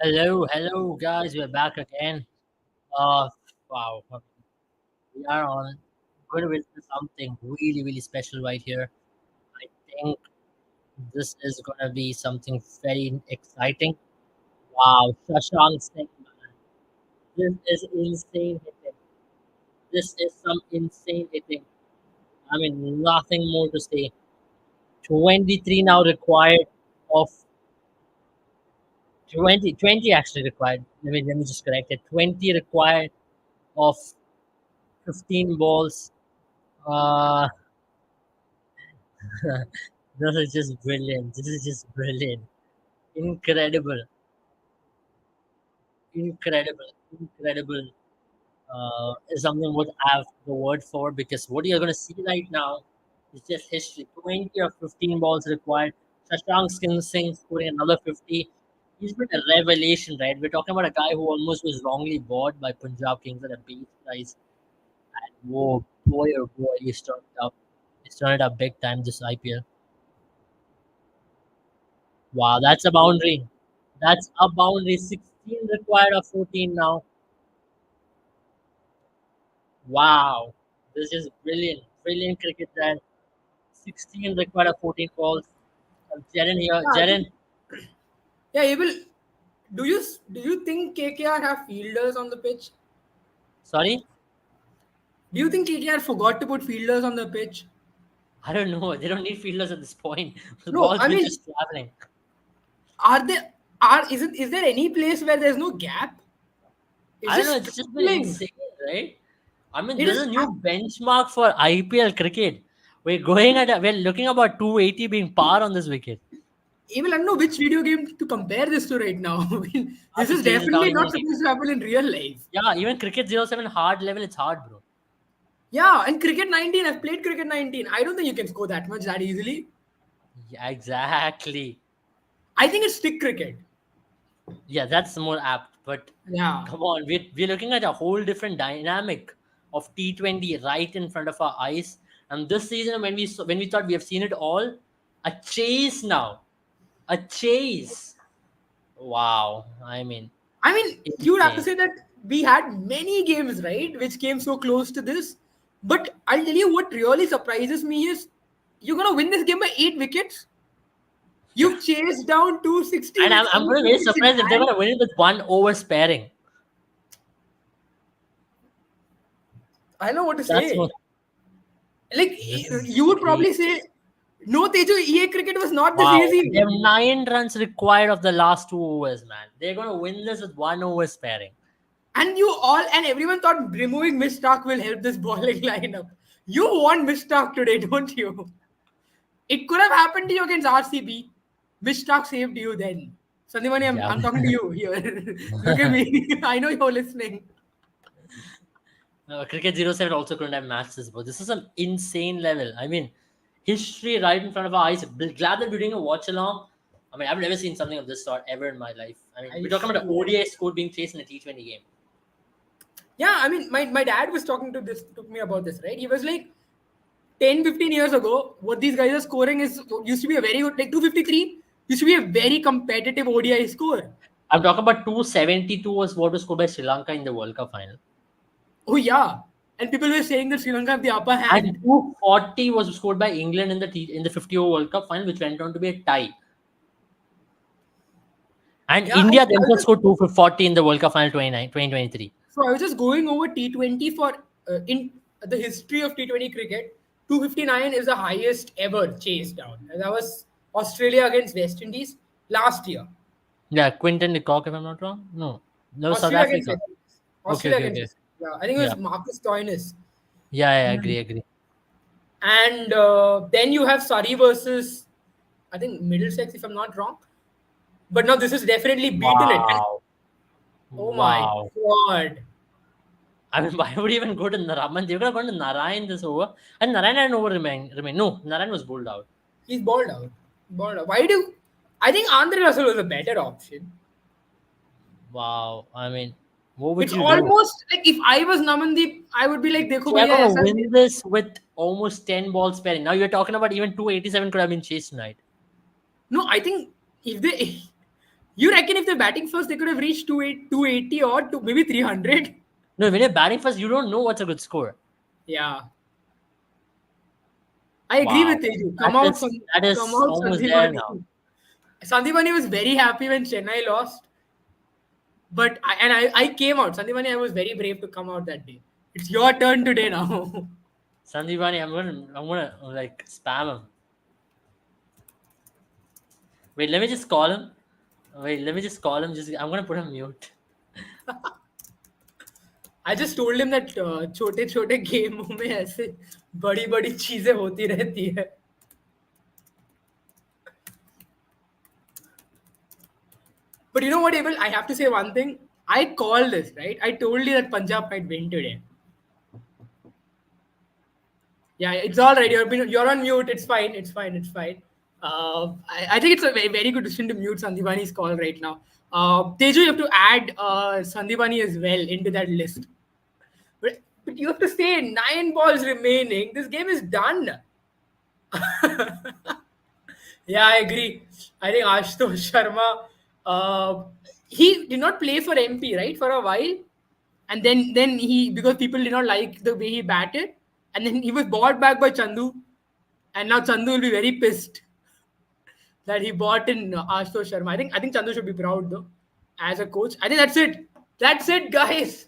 Hello, guys. We're back again. Uh, wow, we are on going to witness something really special right here. I think this is going to be something very exciting. Wow, Shashank Singh, man, this is insane hitting. This is some insane hitting. I mean, nothing more to say. 23 now required of 20 actually required. Let me just correct it. 20 required of 15 balls. Uh, this is just brilliant. This is just brilliant. Incredible. Incredible. Incredible. Is something what I have the word for because what you're going to see right now is just history. 20 or 15 balls required. Shashank Singh scoring another 50. He's been a revelation, right? We're talking about a guy who almost was wrongly bought by Punjab Kings at a base price. And whoa, boy, oh boy, he's turned it up. He's turned it up big time this IPL. Wow, that's a boundary. That's a boundary. 16 required of 14 now. Wow. This is brilliant. Brilliant cricket there. 16 required of 14 balls. Jaren here. Yeah, I Jaren, think. Yeah, Abel, do you think KKR have fielders on the pitch? sorry? Do you think KKR forgot to put fielders on the pitch? I don't know. They don't need fielders at this point. The No, ball's I been mean, just traveling. are there is there any place where there's no gap? It's I don't know. just It's just been traveling. insane, right? I mean, It there's is. a new benchmark for IPL cricket. We're looking about 280 being par on this wicket. Abel, I don't know which video game to compare this to right now. I mean, I have this to is change it down definitely even not again. supposed to happen in real life. Yeah, even cricket 07 hard level, it's hard, bro. Yeah, and cricket 19. I've played cricket 19. I don't think you can score that much that easily. Yeah, exactly. I think it's stick cricket. Yeah, that's more apt. But Yeah. come on, we're looking at a whole different dynamic of T20 right in front of our eyes. And this season, when we thought we have seen it all, a chase now, a chase. Wow, I mean, I mean, you would have to insane. say that we had many games, right, which came so close to this. But I'll tell you what really surprises me is you're gonna win this game by 8 wickets. Yeah, You've chased down 260 and with I'm eight going to be very wickets in surprised if they're hand. going to win it with 1 over sparing. I don't know what to That's say. what Like this is you would crazy. probably say, no, Teju, EA cricket was not this Wow, they easy. have 9 runs required of the last 2 overs, man. They're going to win this with 1 over sparing. And everyone thought removing Miss Stark will help this bowling lineup. You want Miss Stark today, don't you? It could have happened to you against RCB. Miss Stark saved you then. Sandhimani, Yeah. I'm talking to you here. Look at me. I know you're listening. Cricket 07 also couldn't have matched this, but this is an insane level. I mean, history right in front of our eyes. Glad that we're doing a watch along. I mean, I've never seen something of this sort ever in my life. I mean, we're I talking about an see. ODI score being chased in a T20 game. Yeah, I mean, my dad was talking to me about this, right? He was like, 10, 15 years ago, what these guys are scoring is used to be a very good, like 253, used to be a very competitive ODI score. I'm talking about 272 was what was scored by Sri Lanka in the World Cup final. Oh, yeah. And people were saying that Sri Lanka have the upper And hand. 240 was scored by England in the 50 over World Cup final, which went on to be a tie. And Yeah, India I was themselves just, scored 240 in the World Cup final 2023. so I was just going over T20 for in the history of T20 cricket. 259 is the highest ever chase down. And that was Australia against West Indies last year. Yeah, Quinton de Kock, if I'm not wrong. No, no, South Australia against Africa. West Indies. Okay, Australia okay, against okay. West Indies. Yeah, I think it Yeah, was Marcus Stoinis. yeah, Mm. agree, agree. And then you have Surrey versus, I think, Middlesex, if I'm not wrong. But now this has definitely beaten it. And Wow, oh my wow. god, I mean, why would you even go to Naraman? They would have gone to Narayan this over, and Narayan had an over remain. No, Narayan was bowled out. he's balled out. Balled out. Why do I think Andre Russell was a better option? Wow, I mean, what would It's you do? almost like if I was Namandeep, I would be like, Dekho So we're bhaiya, gonna aisa win this with almost 10 balls sparing. Now you're talking about even 287 could have been chased tonight. no, I think if they You reckon if they're batting first, they could have reached 280 or maybe 300? No, when you're batting first, you don't know what's a good score. Yeah. I agree Wow, with Teju. that Come is out, almost there now. Sandipani. Sandipani was very happy when Chennai lost, but I came out. Sandipani, I was very brave to come out that day. It's your turn today now. Sandeepani, I'm gonna like spam him. Wait, let me just call him. Wait, let me just call him. Just I'm gonna put him mute. I just told him that छोटे छोटे गेमों में ऐसे बड़ी बड़ी चीजें होती रहती है. But you know what, Abel? I have to say one thing. I called this, right? I told you that Punjab might win today. Yeah, it's all right. You're on mute. It's fine. It's fine. It's fine. I think it's a very good decision to mute Sandipani's call right now. Teju, you have to add Sandipani as well into that list. But you have to say 9 balls remaining. This game is done. Yeah, I agree. I think Ashutosh Sharma, he did not play for MP, right, for a while, and then he, because people did not like the way he batted, and then he was bought back by Chandu, and now Chandu will be very pissed that he bought in Ashutosh Sharma. I think Chandu should be proud though, as a coach. I think that's it. That's it, guys.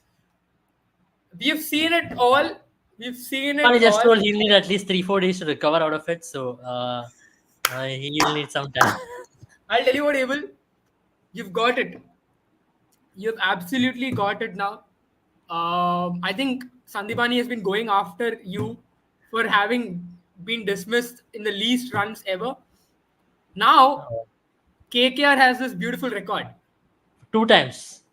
We've seen it all. We've seen it He just all. told he'll need at least 3-4 days to recover out of it. So he'll need some time. I'll tell you what, Abel, you've got it. You've absolutely got it now. I think Sandipani has been going after you for having been dismissed in the least runs ever. Now, KKR has this beautiful record. 2 times,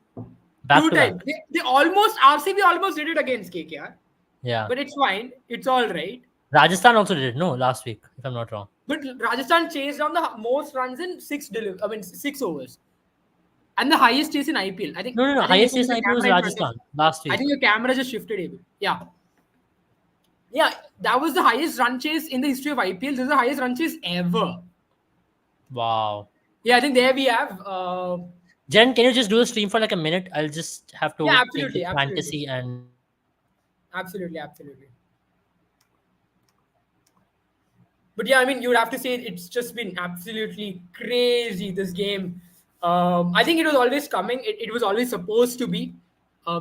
back Two to back. times. RCB almost did it against KKR. Yeah. But it's fine. It's all right. Rajasthan also did it, no, last week, if I'm not wrong. But Rajasthan chased down the most runs in 6 overs. And the highest chase in IPL. I think. No, no, no. I think Highest if chase the IPL was camera in front of Rajasthan last I week. think your camera just shifted a bit. Yeah. Yeah, that was the highest run chase in the history of IPL. This is the highest run chase ever. Wow. Yeah, I think there we have. Jen, can you just do the stream for like a minute? I'll just have Yeah, to take the absolutely, absolutely, fantasy and absolutely, absolutely. But yeah, I mean, you would have to say it's just been absolutely crazy, this game. I think it was always coming. It was always supposed to be.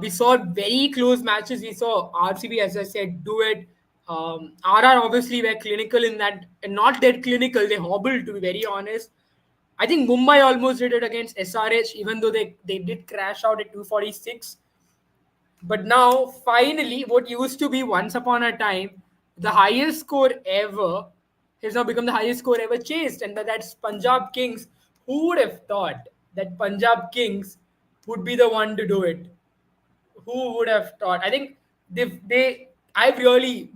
We saw very close matches. We saw RCB, as I said, do it. RR obviously were clinical in that, and not that clinical. They hobbled, to be very honest. I think Mumbai almost did it against SRH, even though they did crash out at 246. But now, finally, what used to be once upon a time the highest score ever has now become the highest score ever chased, and that's Punjab Kings. Who would have thought that Punjab Kings would be the one to do it? Who would have thought? I think I've really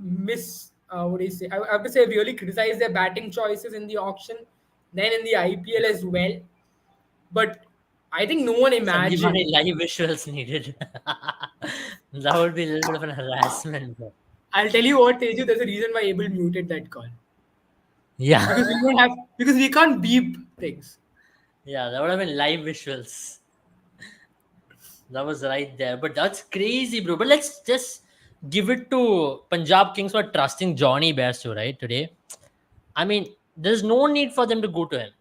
what do you say? I have to say, I've really criticized their batting choices in the auction, then in the IPL as well. But I think no one Sandeepani imagined. live visuals needed. That would be a little bit of an harassment, bro. I'll tell you what, Teju, there's a reason why Abel muted that call. Yeah. Because we can't beep things. Yeah, that would have been live visuals. That was right there. But that's crazy, bro. But let's just give it to Punjab Kings for trusting Johnny Bairstow, right? Today. I mean, there's no need for them to go to him.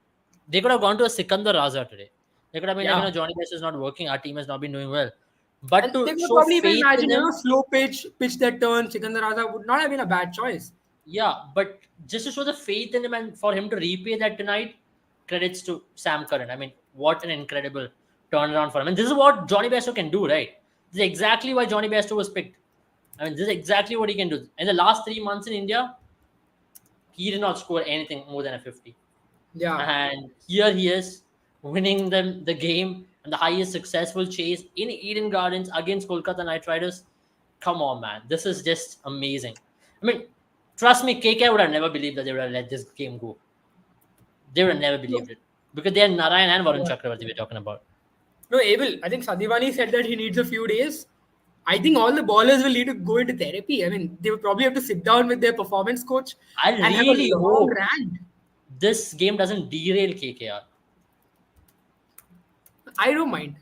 They could have gone to a Sikandar Raza today. They could have been like, Yeah. Johnny Bairstow is not working. Our team has not been doing well. But And to they could show probably even faith in imagine, him, slow pitch that turn, Sikandar Raza would not have been a bad choice. yeah, but just to show the faith in him and for him to repay that tonight, credits to Sam Curran. I mean, what an incredible turnaround for him. And this is what Johnny Bairstow can do, right? This is exactly why Johnny Bairstow was picked. I mean, this is exactly what he can do. In the last 3 months in India, he did not score anything more than a 50. Yeah. And here he is winning them the game and the highest successful chase in Eden Gardens against Kolkata Knight Riders. Come on, man. This is just amazing. I mean, trust me, KK would have never believed that they would have let this game go. They would have never believed it. Because they are Narayan and Varun Chakravarti we're talking about. No, Abel, I think Sandipani said that he needs a few days. I think all the ballers will need to go into therapy. I mean, they will probably have to sit down with their performance coach I and have a really long hope rant. this game doesn't derail KKR. I don't mind.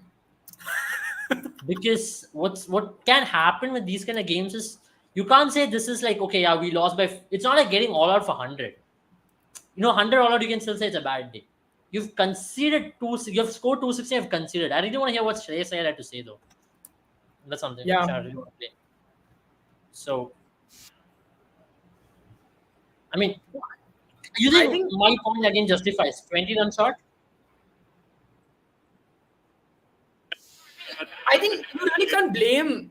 Because what can happen with these kind of games is you can't say this is like, okay, yeah, we lost by. It's not like getting all out for 100. 100 all out, you can still say it's a bad day. You've conceded you have scored 260. You've conceded. I really want to hear what Shreyas Iyer had to say though. That's something which Yeah, I really want to play. So, I mean, you I think think my point again justifies 20 run shot? I think you really can't blame.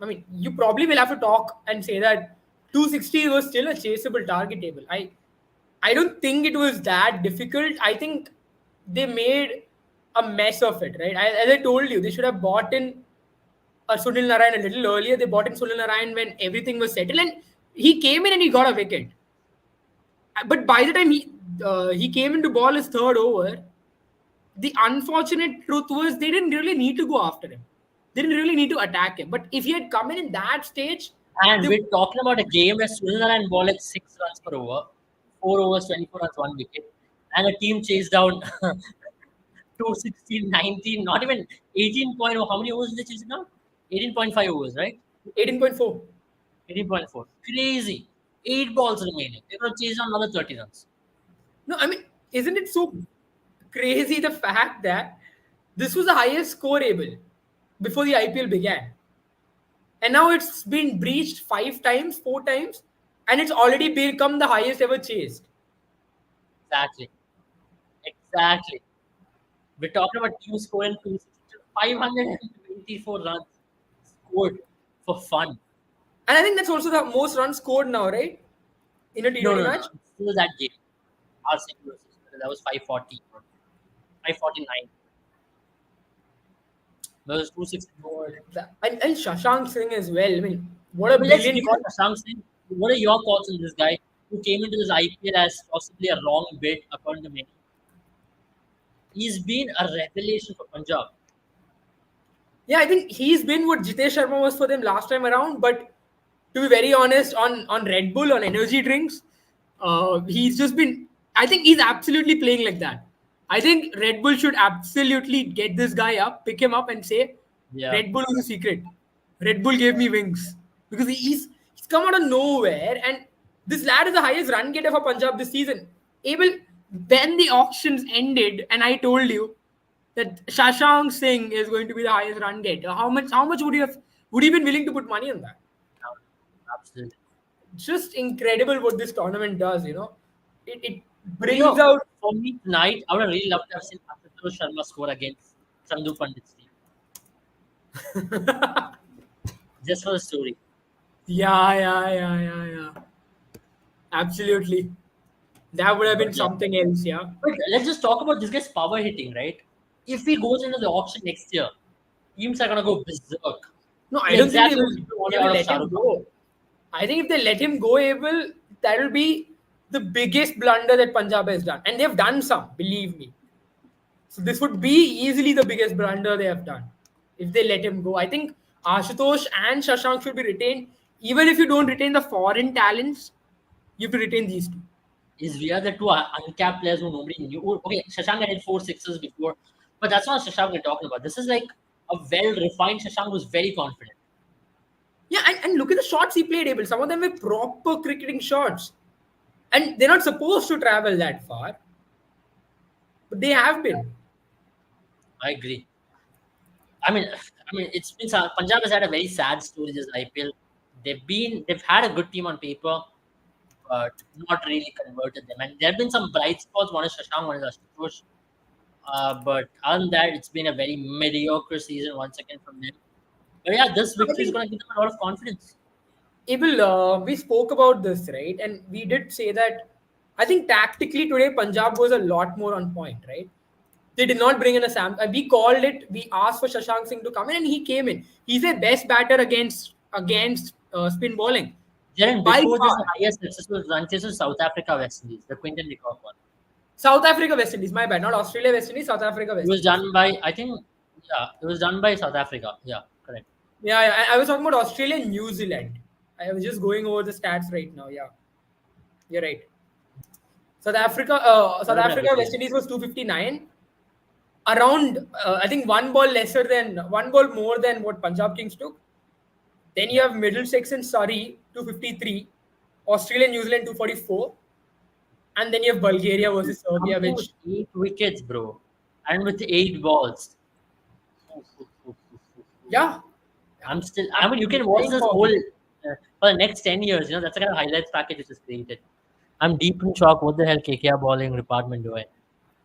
I mean, you probably will have to talk and say that 260 was still a chaseable target table. I don't think it was that difficult. I think they made a mess of it, right? As I told you, they should have bought in Sunil Narayan a little earlier. They bought in Sunil Narayan when everything was settled, and he came in and he got a wicket. But by the time he came into ball his third over, the unfortunate truth was they didn't really need to go after him. They didn't really need to attack him. But if he had come in that stage, And they, we're talking about a game where Sunil and ball at 6 runs per over, 4 overs, 24 runs, 1 wicket, and a team chased down 216, 19, not even 18.0. How many overs did they chase it down? 18.5 overs, right? 18.4. 18.4. Crazy. 8 balls remaining. They're going to chase down another 30 runs. No, I mean, isn't it so crazy the fact that this was the highest scoreable before the IPL began? And now it's been breached 5 times, 4 times, and it's already become the highest ever chased. Exactly. Exactly. We're talking about teams scoring 524 runs scored for fun. And I think that's also the most runs scored now, right? In a No, T20 no, no. match. It's still that game. RCB versus that was 540. 549. That was 264. God, and Shashank Singh as well. I mean, what a But let's brilliant give call. it a Singh. What are your thoughts on this guy who came into this IPL as possibly a wrong bid according to many? He's been a revelation for Punjab. Yeah, I think he's been what Jitesh Sharma was for them last time around. But to be very honest, on Red Bull, on energy drinks, he's just been. I think he's absolutely playing like that. I think Red Bull should absolutely get this guy up, pick him up, and say, Yeah. Red Bull is the secret. Red Bull gave me wings because he's come out of nowhere, and this lad is the highest run getter for Punjab this season. Able when the auctions ended, and I told you that Shashank Singh is going to be the highest run getter. How much would you been willing to put money on that? Absolutely. Just incredible what this tournament does, you know. It But brings out for me tonight, I would have really loved to have seen Ashutosh Sharma score against Chandu Pandit's team. Just for the story. yeah. Absolutely. That would have But been yeah. something else, yeah. But let's just talk about this guy's power hitting, right? If he goes into the auction next year, teams are gonna go berserk. No, I In don't think exactly what people they wanted will out of let Shah him Rukh Khan. go. I think if they let him go, Abel, that will be the biggest blunder that Punjab has done. And they've done some, believe me. So this would be easily the biggest blunder they have done if they let him go. I think Ashutosh and Shashank should be retained. Even if you don't retain the foreign talents, you have to retain these two. Is we are the two uncapped players who nobody knew. Okay, Shashank had 4 sixes before, but that's not Shashank we're talking about. This is like a well refined Shashank who's very confident. Yeah, and look at the shots he played, Abel. Some of them were proper cricketing shots. And they're not supposed to travel that far, but they have been. I agree. It's been Punjab has had a very sad story this IPL. They've had a good team on paper, but not really converted them. And there have been some bright spots. One is Shashank, one is Ashutosh. But other than that, it's been a very mediocre season once again from them. But yeah, this I victory is think going to give them a lot of confidence. Abel, we spoke about this, right? And we did say that I think tactically today Punjab was a lot more on point, right? They did not bring in a Sam. We called it. We asked for Shashank Singh to come in, and he came in. He's their best batter against spin bowling Jaren, by before this, the far. highest successful run chase was South Africa West Indies, the Quinton de Kock one. South Africa, West Indies. My bad. Not Australia, West Indies. South Africa, It West was Indies. done by, I think, yeah, it was done by South Africa. Yeah, correct. Yeah. I was talking about Australia and New Zealand. I was just going over the stats right now. Yeah, you're right. South What about Africa, everybody West Indies else? was 259. around I think one ball more than what Punjab Kings took. Then you have Middlesex and Surrey 253, Australia New Zealand 244, and then you have Bulgaria versus Serbia, Something with which 8 wickets, bro, and with 8 balls. yeah, I'm still. I I'm mean, you can watch very this whole powerful. for the next 10 years. That's the kind of highlights package which is created. I'm deep in shock. What the hell, KKR bowling department doing?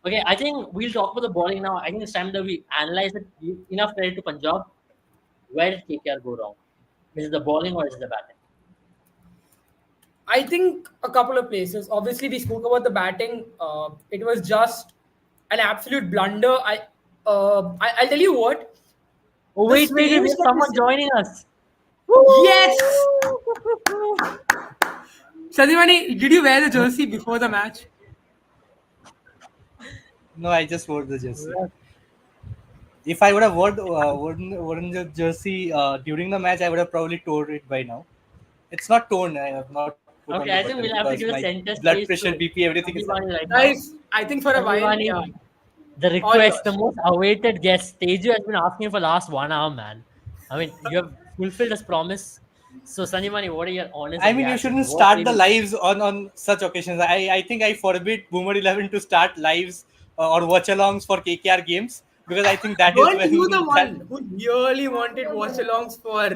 Okay, I think we'll talk about the bowling now. I think it's time that we analyze it. Enough credit to Punjab. Where did KKR go wrong? Is it the bowling or is it the batting? I think a couple of places. Obviously, we spoke about the batting. It was just an absolute blunder. I'll tell you what. Oh The wait, we stains have that we someone see. joining us. Yes, Woo! Sadhimani, did you wear the jersey before the match? No, I just wore the jersey. If I would have worn the jersey during the match, I would have probably tore it by now. It's not torn. I have not put on the Okay, I button think we'll have because to give my a center blood stage pressure, to BP, everything is high. Sanjivani right now. Guys, I think for a while, Sanjivani, yeah, the all request, the yours. most awaited guest. Teju has been asking for the last 1 hour, man. I mean, you have fulfilled his promise. So, Sanjivani, what are your honest I mean, you reactions? shouldn't What start the really? lives on such occasions. I think I forbid Boomer 11 to start lives or watch alongs for KKR games because I think that is Weren't you the when that one who really wanted watch-alongs for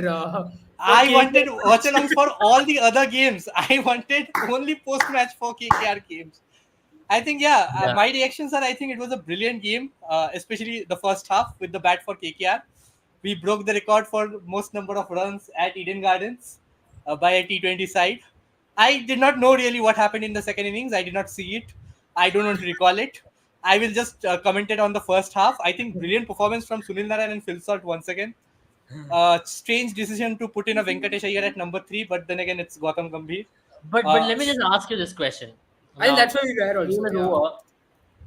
I KK wanted watch alongs matches? for all the other games. I wanted only post match for KKR games. I think, yeah, Yeah. my reactions are I think it was a brilliant game, especially the first half with the bat for KKR. We broke the record for most number of runs at Eden Gardens by a T20 side. I did not know really what happened in the second innings. I did not see it. I don't want to recall it. I will just comment it on the first half. I think brilliant performance from Sunil Narayan and Phil Salt once again. Strange decision to put in a Venkatesh Iyer at number 3, but then again it's Gautam Gambhir. But Uh, let me just ask you this question. I think Now, that's where we were game also. is Yeah. over.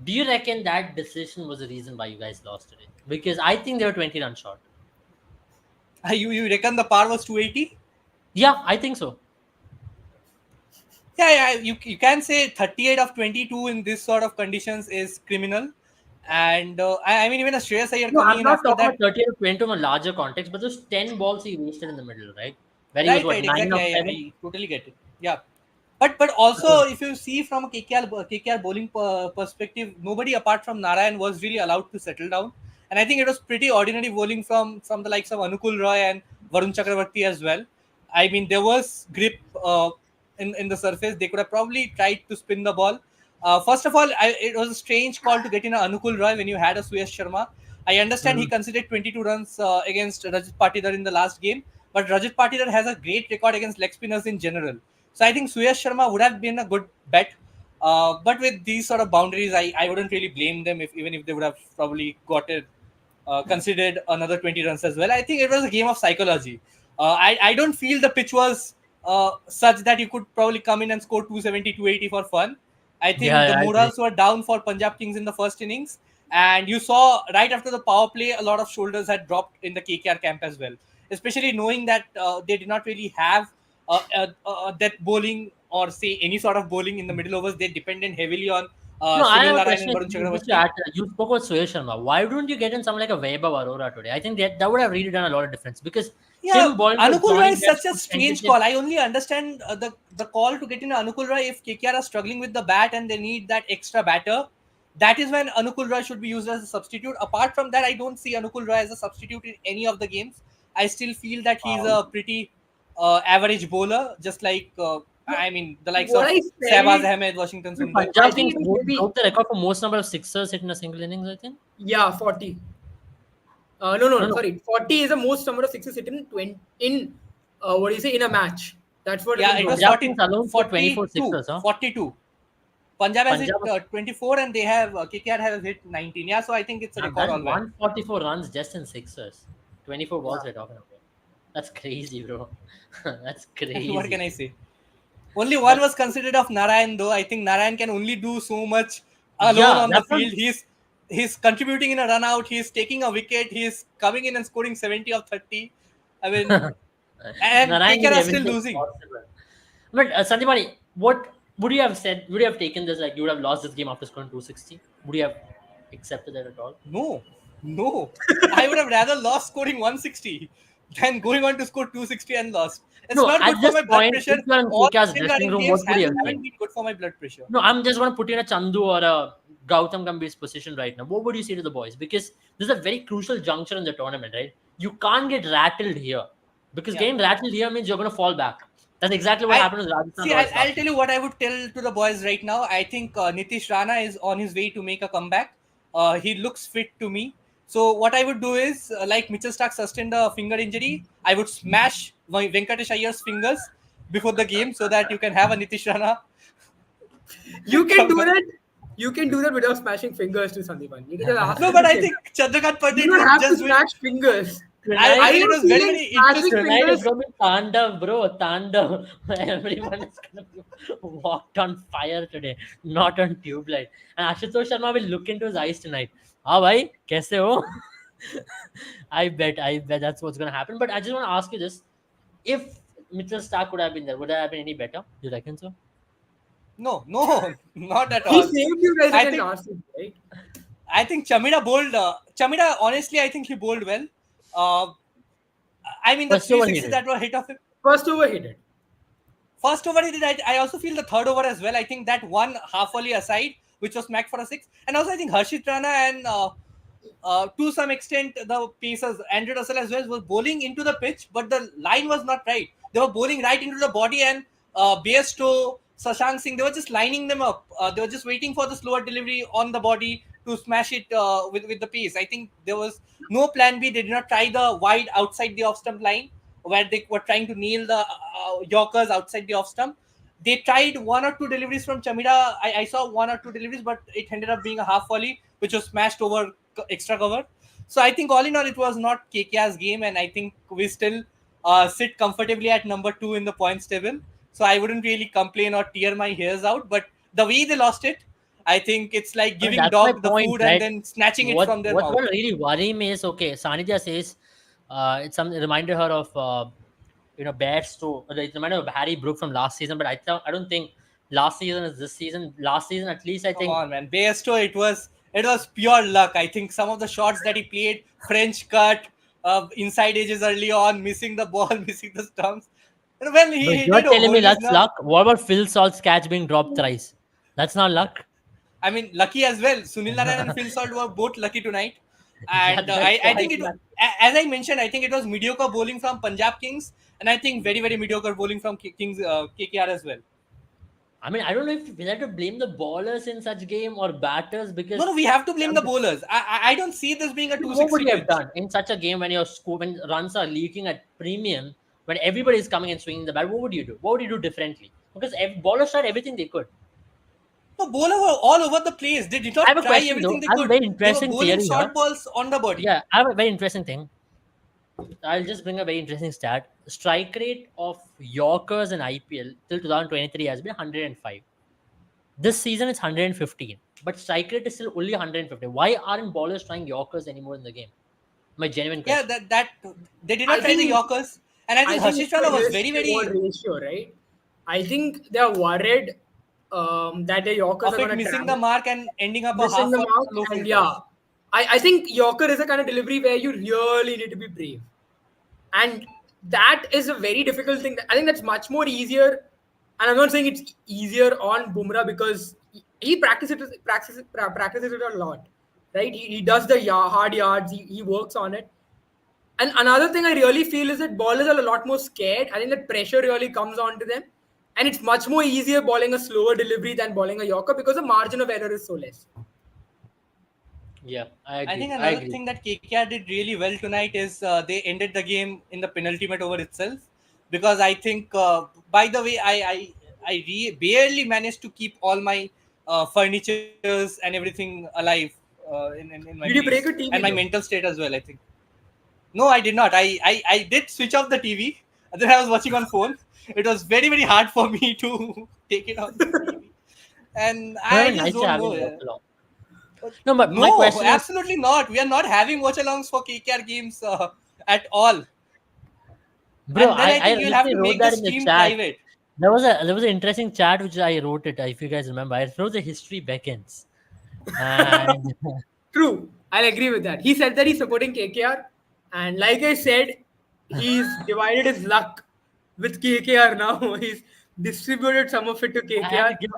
Do you reckon that decision was the reason why you guys lost today? Because I think they were 20 runs short. you reckon the par was 280? Yeah, I think so. Yeah, you can say 38 of 22 in this sort of conditions is criminal. And I mean, even a Shreyas Iyer No, coming I'm in not after talking about that. 30 or 20 on a larger context, but those 10 balls he wasted in the middle, right? Where he was what, Right, 9 exactly. of I 7? totally get it. Yeah. But also, if you see from a KKR bowling perspective, nobody apart from Narayan was really allowed to settle down. And I think it was pretty ordinary bowling from the likes of Anukul Roy and Varun Chakravarti as well. I mean, there was grip in the surface. They could have probably tried to spin the ball. First of all, it was a strange call to get in a Anukul Roy when you had a Suyash Sharma. I understand he Mm. conceded 22 runs against Rajat Patidar in the last game, but Rajat Patidar has a great record against leg spinners in general. So I think Suyash Sharma would have been a good bet. But with these sort of boundaries, I wouldn't really blame them if even if they would have probably got it considered another 20 runs as well. I think it was a game of psychology. I don't feel the pitch was such that you could probably come in and score 270, 280 for fun. I Yeah, think the yeah, I agree. morals were down for Punjab Kings in the first innings. And you saw right after the power play, a lot of shoulders had dropped in the KKR camp as well, especially knowing that they did not really have that bowling or say any sort of bowling in the middle overs. They depended heavily on No, I Sunil have a Narayan and question Varun for you, which Chakravarti. you spoke about Suresh Sharma. Why don't you get in someone like a Vaibhav Arora today? I think that would have really done a lot of difference because Yeah, him bowling to Anukul Roy Johnny is Depp's such a good strange tentative. call. I only understand the call to get in Anukul Roy if KKR are struggling with the bat and they need that extra batter. That is when Anukul Roy should be used as a substitute. Apart from that, I don't see Anukul Roy as a substitute in any of the games. I still feel that he's Wow. a pretty average bowler, just like No, I mean the likes what of I Shahbaz felt, Ahmed, Washington Sundar. I Punjab think Kings it was maybe broke the record for most number of sixers hit in a single innings, I think. yeah 40. No, No, no, no. sorry. 40 is the most number of sixes hit in 20 in what do you say in a match. That's what I Yeah, think it was Johnny. Punjab Kings 40, alone scored 24 42, sixers, huh? 42. Punjab has hit Punjab, 24 and they have KKR has hit 19. Yeah, so I think it's a man, record that's all right. 144 runs just in sixers. 24 balls Yeah. we're talking about. That's crazy, bro. That's What can crazy. I say? Only one That's was considered of Narayan though. I think Narayan can only do so much alone yeah, on the that's what field. He's contributing in a run out. He's taking a wicket. He's coming in and scoring 70 of 30. I mean, and Narayan KKR is are still everything losing. possible. But Sandipani, what would you have said? Would you have taken this like you would have lost this game after scoring 260? Would you have? accepted that at all? No, no. I would have rather lost scoring 160 than going on to score 260 and lost. It's No, not good at for this my blood point, pressure. if you're in All KKR's Eden dressing Garden room, games what would you have haven't been? been good for my blood pressure. No, I'm just going to put you in a Chandu or a Gautam Gambhir's position right now. What would you say to the boys? Because this is a very crucial juncture in the tournament, right? You can't get rattled here because Yeah. getting rattled here means you're going to fall back. That's exactly what I happened with Rajasthan see. Royals I'll last tell year. you what I would tell to the boys right now. I think Nitish Rana is on his way to make a comeback. He looks fit to me. So what I would do is, like Mitchell Stark sustained a finger injury, I would smash Venkatesh Iyer's fingers before the game so that you can have a Nitish Rana You can do comeback. that. You can do that without smashing fingers to Sandeepan. You can just ask No, him but to I chill. think Chandrakant You Pandit don't would have to just win. smash fingers. I Tonight, I feel have it a was very, feeling very smashing interesting. tonight is fingers. going to be Tandav, bro. Tandav. Everyone is going to be walked on fire today, not on tube light. And Ashutosh Sharma will look into his eyes tonight. Ah, bhai, kaise ho? I bet that's what's going to happen. But I just want to ask you this: if Mitchell Stark would have been there, would it have been any better? Do you reckon so? No, no, not at He all. saved you guys I against think RCB, right? I think Chamida bowled. Chamida, honestly, I think he bowled well. Uh, I mean, the First three over he sixes did. that were hit of him. First over he did. First over he did. I also feel the third over as well. I think that one half volley aside, which was smacked for a six, and also I think Harshit Rana and to some extent the pacers Andrew Russell as well was bowling into the pitch, but the line was not right. They were bowling right into the body, and Bairstow, Sashank Singh, they were just lining them up. They were just waiting for the slower delivery on the body to smash it with the pace. I think there was no plan B. They did not try the wide outside the off stump line where they were trying to nail the Yorkers outside the off stump. They tried one or two deliveries from Chamida. I saw one or two deliveries, but it ended up being a half volley, which was smashed over extra cover. So I think all in all, it was not KKR's game, and I think we still sit comfortably at number 2 in the points table. So I wouldn't really complain or tear my hairs out. But the way they lost it, I think it's like I mean, giving that's my dog the point, food and right? then snatching it What from their what's mouth. going to really worry me is okay. Sanidhya says it's some it reminded her of Bears to it reminded her of Harry Brook from last season, but I don't think last season is this season. Last season at least I Come think on, man. Bairstow, it was pure luck. I think some of the shots that he played, French cut, inside edges early on, missing the ball, missing the stumps. And well, but he you're did telling me hold his that's nerve. luck. What about Phil Salt's catch being dropped thrice? That's not luck. I mean, lucky as well. Sunil Narayan and Phil Salt were both lucky tonight. Yeah, And that's I think quite luck. as I mentioned, I think it was mediocre bowling from Punjab Kings, and I think very, very mediocre bowling from Kings KKR as well. I mean, I don't know if we have to blame the ballers in such game or batters No, because no, we have to blame the bowlers. I don't see this being a what would 260 you have pitch. done in such a game when when runs are leaking at premium, when everybody is coming and swinging the bat? What would you do? What would you do differently? Because ballers tried everything they could. No, bowlers were all over the place. They did I have not a try question everything though. they I have a could. very They were interesting bowling theory here. short balls on the body. Yeah, I have a very interesting thing. I'll just bring a very interesting stat. Strike rate of Yorkers in IPL till 2023 has been 105. This season it's 115, but strike rate is still only 150. Why aren't ballers trying Yorkers anymore in the game? My genuine Yeah, question. that they did not I try the think Yorkers, and I I think think Harshit it's the Rana was risk very, reward very ratio, right? I think they're worried that the Yorkers of are it going to missing the travel, mark and ending up a missing half the or mark, low and full yeah, toss. I think Yorker is a kind of delivery where you really need to be brave, and that is a very difficult thing. I think that's much more easier, and I'm not saying it's easier on Bumrah because he practices it a lot, right? He does the hard yards, he works on it. And another thing I really feel is that ballers are a lot more scared. I think that pressure really comes onto them. And it's much more easier bowling a slower delivery than bowling a Yorker because the margin of error is so less. Yeah, I I agree. think I another agree. thing that KKR did really well tonight is they ended the game in the penultimate over itself, because I think by the way barely managed to keep all my furnitures and everything alive in my Did you place break a and my TV though? mental state as well. I think no, I did not. I did switch off the TV, and then I was watching on phone. It was very, very hard for me to take it off the TV, and Would have I been just nice to don't have know. him watch along. No, but my No, question is, absolutely not. We are not having watch-alongs for KKR games at all. bro, And then I I think you'll have literally to wrote make the that in the stream chat. private. There was an interesting chat which I wrote it. If you guys remember, I wrote the history beckons, and True, I'll agree with that. He said that he's supporting KKR, and like I said, he's divided his luck with KKR now. He's distributed some of it to I have to KKR. give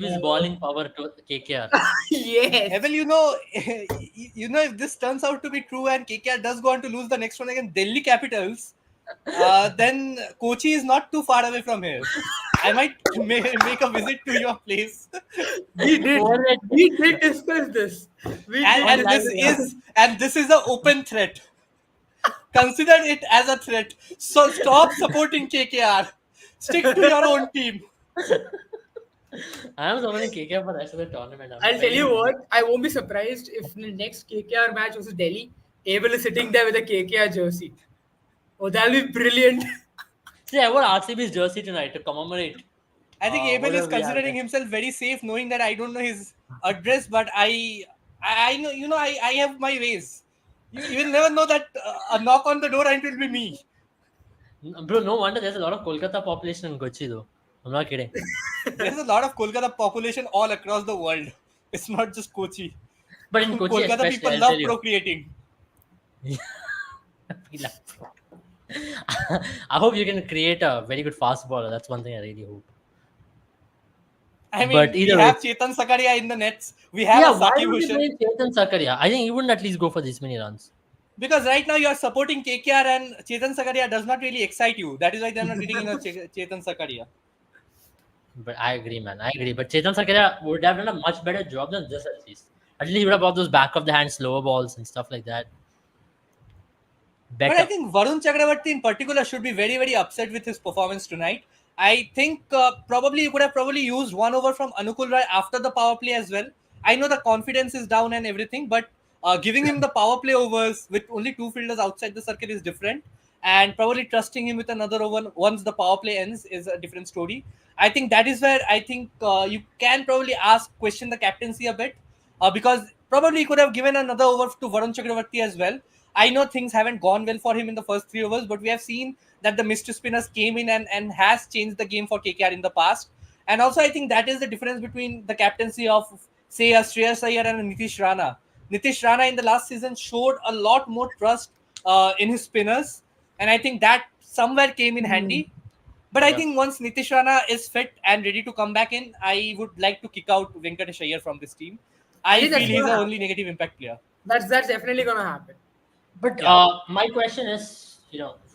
RCB's bowling power to KKR. Yes. Well, if this turns out to be true and KKR does go on to lose the next one against Delhi Capitals, then Kochi is not too far away from here. I might make a visit to your place, We did. Over it. We did discuss this. We and, did and Online, this discuss yeah. is and this is an open threat. Consider it as a threat. So stop supporting KKR. Stick to your own team. I am supporting KKR for the rest of the tournament. I'm I'll tell very you what, I won't be surprised if in the next KKR match versus Delhi, Abel is sitting there with a KKR jersey. Oh, that'll be brilliant. See, I wore RCB's jersey tonight to commemorate. I think Abel is Whatever we have considering there. himself very safe, knowing that I don't know his address, but I know, I have my ways. You will never know that a knock on the door and it will be me. Bro, no wonder there's a lot of Kolkata population in Kochi, though. I'm not kidding. There's a lot of Kolkata population all across the world. It's not just Kochi. But in Kochi, Kolkata especially, people I'll love tell you. procreating. I hope you can create a very good fast bowler. That's one thing I really hope. I mean, But we either way, have Chetan Sakaria in the nets. We have yeah, a why Saki would you Bhushan. play Chetan Sakaria? I think he wouldn't at least go for this many runs. Because right now you are supporting KKR and Chetan Sakaria does not really excite you. That is why they are not getting in a Chetan Sakaria. But I agree, man. I agree. But Chetan Sakaria would have done a much better job than this, at least. At least he would have got those back of the hand slower balls and stuff like that. But I Better. think Varun Chakravarti in particular should be very, very upset with his performance tonight. I think probably you could have probably used one over from Anukul Rai after the power play as well. I know the confidence is down and everything, but giving him the power play overs with only two fielders outside the circle is different. And probably trusting him with another over once the power play ends is a different story. I think that is where I think you can probably question the captaincy a bit because probably he could have given another over to Varun Chakravarti as well. I know things haven't gone well for him in the first 3 overs, but we have seen that the Mr. Spinners came in and has changed the game for KKR in the past. And also, I think that is the difference between the captaincy of, say, a Shreyas Iyer and a Nitish Rana. Nitish Rana in the last season showed a lot more trust in his spinners, and I think that somewhere came in handy. But I Yeah. think once Nitish Rana is fit and ready to come back in, I would like to kick out Venkatesh Iyer from this team. I I think feel that's he's gonna the happen. only negative impact player. That's definitely gonna happen. But Yeah. my question is,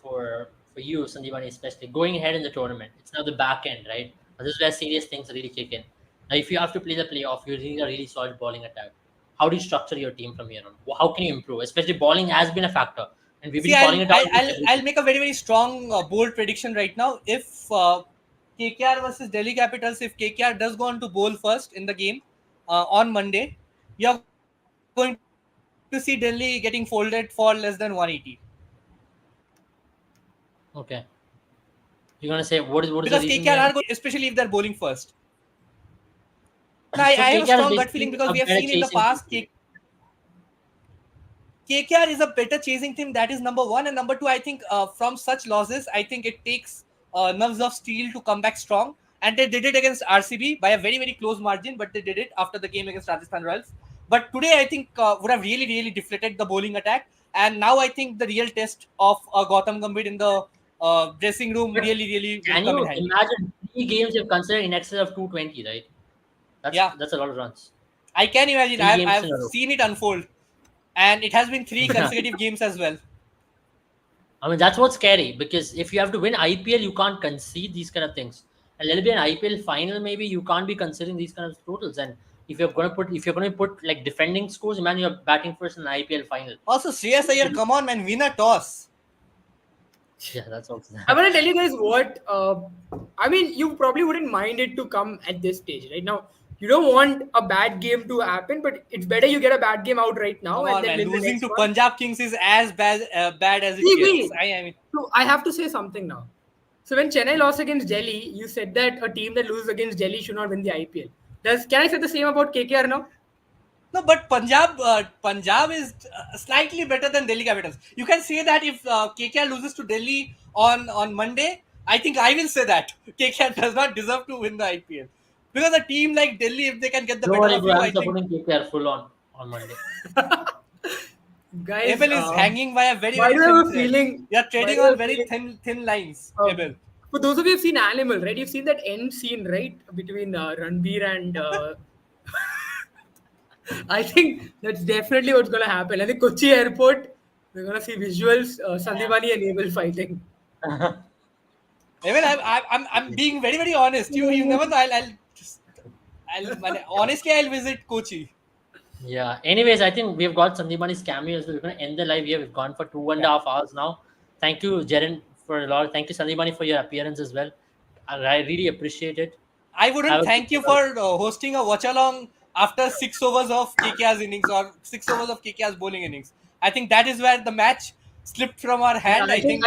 for you, Sandipani, especially going ahead in the tournament, it's now the back end, right? This is where serious things really kick in. Now, if you have to play the playoff, you need a really solid bowling attack. How do you structure your team from here on? How can you improve? Especially bowling has been a factor, and we've See, been calling it out. I'll make a very, very strong bold prediction right now. If KKR versus Delhi Capitals, if KKR does go on to bowl first in the game on Monday, you're going to see Delhi getting folded for less than 180. Okay, you're gonna say what is the Because reason KKR behind are it? going, especially if they're bowling first. Now, I So have a KKR is strong gut basically feeling because a we have better seen in the chasing past team. KKR is a better chasing team. That is number one. And number two, I think from such losses, I think it takes nerves of steel to come back strong. And they did it against RCB by a very, very close margin, but they did it after the game against Rajasthan Royals. But today, I think would have really, really deflated the bowling attack. And now I think the real test of Gautam Gambhir in the dressing room But really, really will can come in you handy. imagine 3 games you've considered in excess of 220, right? That's Yeah, that's a lot of runs. I can imagine. 3 games I've in a row. seen it unfold. And it has been 3 consecutive games as well. I mean, that's what's scary because if you have to win IPL, you can't concede these kind of things. And let it be an IPL final, maybe you can't be considering these kind of totals. And if you're going to put like defending scores, man, you're batting first in an IPL final. Also, Shreyas Iyer, come on, man, win a toss. Yeah, that's also I'm gonna tell you guys what. I mean, you probably wouldn't mind it to come at this stage, right now. You don't want a bad game to happen, but it's better you get a bad game out right now Come and on, then man. win the Losing next to one. Punjab Kings is as bad as it See, gets. wait. I mean, So I have to say something now. So when Chennai lost against Delhi, you said that a team that loses against Delhi should not win the IPL. Can I say the same about KKR now? no, but Punjab is slightly better than Delhi Capitals. You can say that if KKR loses to Delhi on Monday, I think I will say that KKR does not deserve to win the IPL because a team like Delhi, if they can get the don't better worry, of bro. you, I'm I think supporting KKR full on on Monday. Guys, Abel is hanging by a very, by very the way, thin we're thread. feeling. You're By trading the way, on we're very feeling. thin lines, Um, Abel. for those of you who've seen Animal, right? You've seen that end scene, right, between Ranbir and. I think that's definitely what's gonna happen. I think Kochi Airport, we're gonna see visuals. Sandipani and Abel fighting. Abel, I'm being very, very honest. You never know. Honestly, I'll visit Kochi. Yeah. Anyways, I think we've got Sandipani's cameo as well. We're gonna end the live here. We've gone for two and a Yeah. half hours now. Thank you, Jaren, for a lot. Thank you, Sandipani, for your appearance as well. I really appreciate it. I Have wouldn't a good thank you one. for hosting a watch along after 6 overs of KKR's innings or 6 overs of KKR's bowling innings. I think that is where the match slipped from our Yeah, hand. I I think think